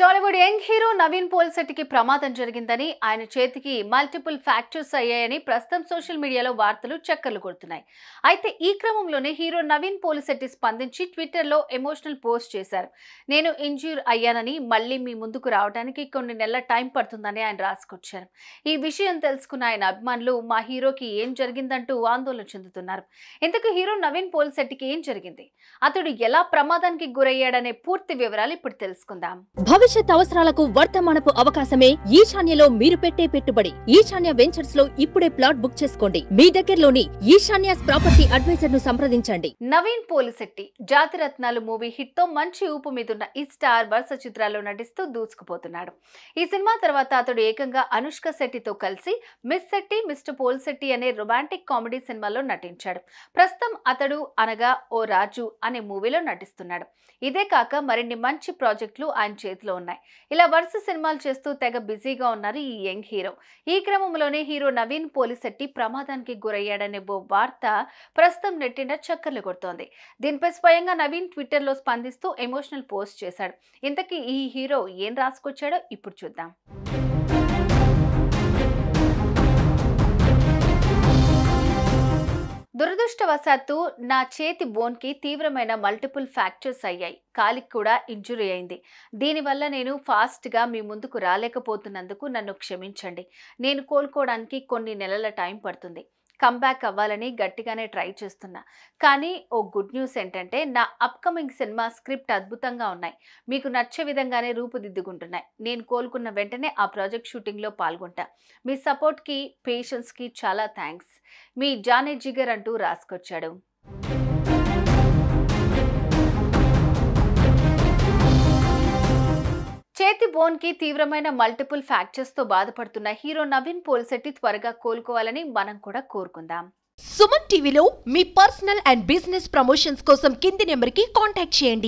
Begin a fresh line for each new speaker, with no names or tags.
Tollywood young hero Naveen పోల్శెట్టికి ప్రమాదం జరిగిందని ఆయన చేతికి మల్టిపుల్ ఫ్రాక్చర్స్ అయ్యాయని ప్రస్తుతం సోషల్ మీడియాలో వార్తలు చక్కర్లు కొడుతున్నాయి. అయితే ఈ క్రమంలోనే హీరో నవీన్ పోల్శెట్టి స్పందించి ట్విట్టర్లో ఎమోషనల్ పోస్ట్ చేశారు. నేను ఇంజ్యూర్ అయ్యానని మళ్ళీ మీ ముందుకు రావడానికి కొన్ని నెలల టైం పడుతుందని ఆయన రాసుకొచ్చారు. ఈ విషయం తెలుసుకున్న ఆయన అభిమానులు మా హీరోకి ఏం జరిగిందంటూ ఆందోళన చెందుతున్నారు. ఇంతకు హీరో నవీన్ పోల్శెట్టికి ఏం జరిగింది, అతడు ఎలా ప్రమాదానికి గురయ్యాడనే పూర్తి వివరాలు ఇప్పుడు తెలుసుకుందాం.
భవిష్యత్ అవసరాలకు వర్తమానపు అవకాశమే ఈశాన్యలో మీరు పెట్టే పెట్టుబడి. ఈశాన్య వెంచర్స్ లో ఇప్పుడే ప్లాట్ బుక్ చేసుకోండి. మీ దగ్గరలోని ఈశాన్యాస్ ప్రాపర్టీ అడ్వైజర్ ను సంప్రదించండి.
నవీన్ పోల్శెట్టి జాతిరత్నాలు మూవీ హిట్ తో మంచి ఊపు మీదున్న ఈ స్టార్ వరుస చిత్రాల్లో నటిస్తూ దూసుకుపోతున్నాడు. ఈ సినిమా తర్వాత అతడు ఏకంగా అనుష్క శెట్టితో కలిసి మిస్ శెట్టి మిస్టర్ పోల్శెట్టి అనే రొమాంటిక్ కామెడీ సినిమాలో నటించాడు. ప్రస్తుతం అతడు అనగా ఓ రాజు అనే మూవీలో నటిస్తున్నాడు. ఇదే కాక మరిన్ని మంచి ప్రాజెక్టులు ఆయన చేతిలో ఉన్నాయి. ఇలా వరుస సినిమాలు చేస్తూ తెగ బిజీగా ఉన్నారు ఈ యంగ్ హీరో. ఈ క్రమంలోనే హీరో నవీన్ పోల్శెట్టి ప్రమాదానికి గురయ్యాడనే ఓ వార్త ప్రస్తుతం నెట్టిన చక్కర్లు కొడుతోంది. దీనిపై స్వయంగా నవీన్ ట్విట్టర్లో స్పందిస్తూ ఎమోషనల్ పోస్ట్ చేశాడు. ఇంతకీ ఈ హీరో ఏం రాసుకొచ్చాడో ఇప్పుడు చూద్దాం. దురదృష్టవశాత్తు నా చేతి బోన్కి తీవ్రమైన మల్టిపుల్ ఫ్రాక్చర్స్ అయ్యాయి. కాలికి కూడా ఇంజురీ అయింది. దీనివల్ల నేను ఫాస్ట్గా మీ ముందుకు రాలేకపోతున్నందుకు నన్ను క్షమించండి. నేను కోలుకోవడానికి కొన్ని నెలల టైం పడుతుంది. కంబ్యాక్ అవ్వాలని గట్టిగానే ట్రై చేస్తున్నా. కానీ ఓ గుడ్ న్యూస్ ఏంటంటే నా అప్కమింగ్ సినిమా స్క్రిప్ట్ అద్భుతంగా ఉన్నాయి. మీకు నచ్చే విధంగానే రూపుదిద్దుకుంటున్నాయి. నేను కోలుకున్న వెంటనే ఆ ప్రాజెక్ట్ షూటింగ్లో పాల్గొంటా. మీ సపోర్ట్కి పేషెన్స్కి చాలా థ్యాంక్స్. మీ జానీ జిగర్ అంటూ రాసుకొచ్చాడు. చేతి బోన్ కి తీవ్రమైన మల్టిపుల్ ఫ్రాక్చర్స్ తో బాధపడుతున్న హీరో నవీన్ పోల్శెట్టి త్వరగా కోలుకోవాలని మనం కూడా కోరుకుందాం.
సుమన్ టీవీలో మీ పర్సనల్ అండ్ బిజినెస్ ప్రమోషన్స్ కోసం కింది నెంబర్ కి కాంటాక్ట్ చేయండి.